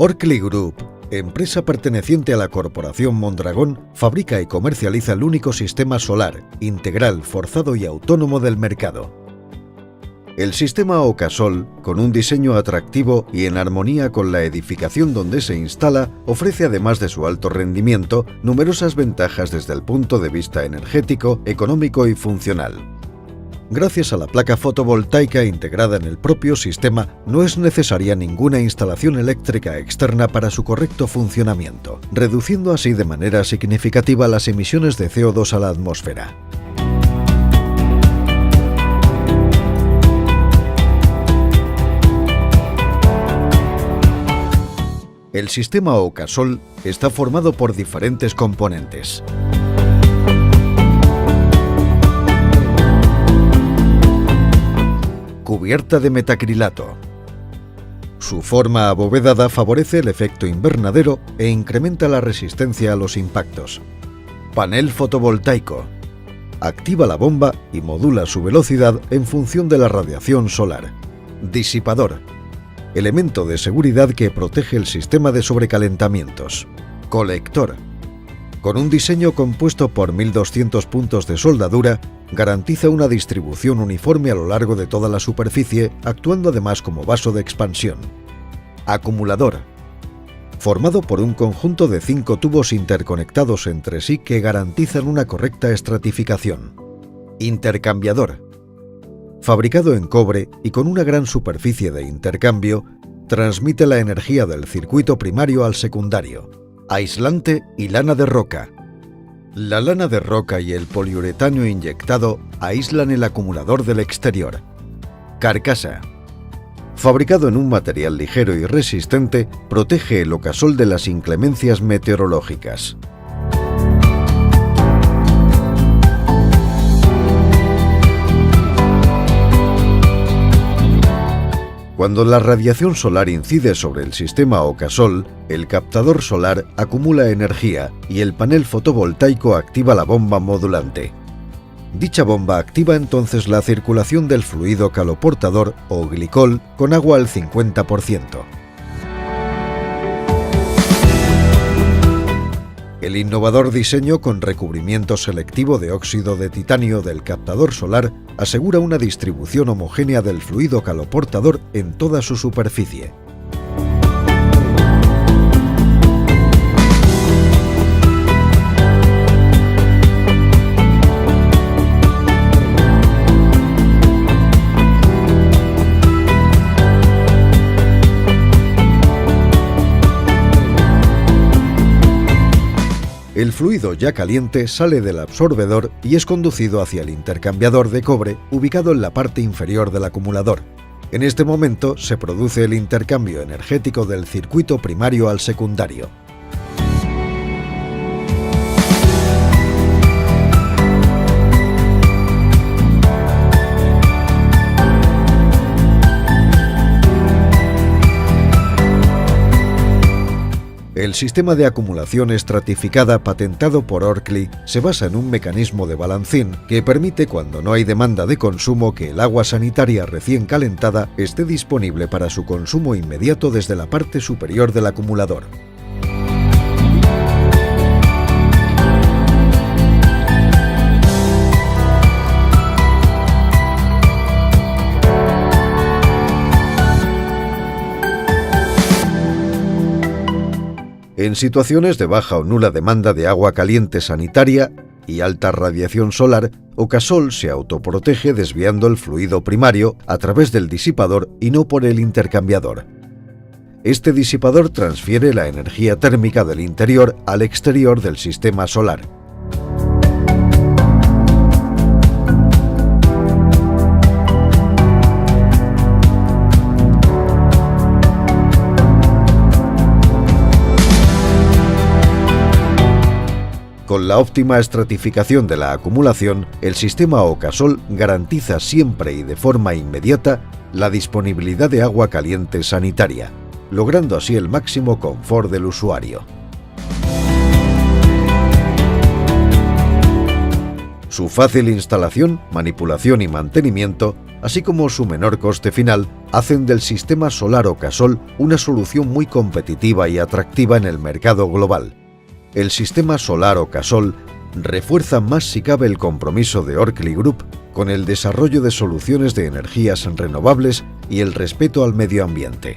Orkly Group, empresa perteneciente a la Corporación Mondragón, fabrica y comercializa el único sistema solar, integral, forzado y autónomo del mercado. El sistema Ocasol, con un diseño atractivo y en armonía con la edificación donde se instala, ofrece además de su alto rendimiento, numerosas ventajas desde el punto de vista energético, económico y funcional. Gracias a la placa fotovoltaica integrada en el propio sistema, no es necesaria ninguna instalación eléctrica externa para su correcto funcionamiento, reduciendo así de manera significativa las emisiones de CO2 a la atmósfera. El sistema Ocasol está formado por diferentes componentes. Cubierta de metacrilato. Su forma abovedada favorece el efecto invernadero e incrementa la resistencia a los impactos. Panel fotovoltaico. Activa la bomba y modula su velocidad en función de la radiación solar. Disipador. Elemento de seguridad que protege el sistema de sobrecalentamientos. Colector. Con un diseño compuesto por 1200 puntos de soldadura, garantiza una distribución uniforme a lo largo de toda la superficie, actuando además como vaso de expansión. Acumulador. Formado por un conjunto de 5 tubos interconectados entre sí que garantizan una correcta estratificación. Intercambiador. Fabricado en cobre y con una gran superficie de intercambio, transmite la energía del circuito primario al secundario. Aislante y lana de roca. La lana de roca y el poliuretano inyectado aíslan el acumulador del exterior. Carcasa. Fabricado en un material ligero y resistente, protege el Ocasol de las inclemencias meteorológicas. Cuando la radiación solar incide sobre el sistema Ocasol, el captador solar acumula energía y el panel fotovoltaico activa la bomba modulante. Dicha bomba activa entonces la circulación del fluido caloportador o glicol con agua al 50%. El innovador diseño con recubrimiento selectivo de óxido de titanio del captador solar asegura una distribución homogénea del fluido caloportador en toda su superficie. El fluido ya caliente sale del absorbedor y es conducido hacia el intercambiador de cobre ubicado en la parte inferior del acumulador. En este momento se produce el intercambio energético del circuito primario al secundario. El sistema de acumulación estratificada patentado por Orkly se basa en un mecanismo de balancín que permite, cuando no hay demanda de consumo, que el agua sanitaria recién calentada esté disponible para su consumo inmediato desde la parte superior del acumulador. En situaciones de baja o nula demanda de agua caliente sanitaria y alta radiación solar, Ocasol se autoprotege desviando el fluido primario a través del disipador y no por el intercambiador. Este disipador transfiere la energía térmica del interior al exterior del sistema solar. Con la óptima estratificación de la acumulación, el sistema Ocasol garantiza siempre y de forma inmediata la disponibilidad de agua caliente sanitaria, logrando así el máximo confort del usuario. Su fácil instalación, manipulación y mantenimiento, así como su menor coste final, hacen del sistema solar Ocasol una solución muy competitiva y atractiva en el mercado global. El sistema solar Ocasol refuerza más si cabe el compromiso de Orkly Group con el desarrollo de soluciones de energías renovables y el respeto al medio ambiente.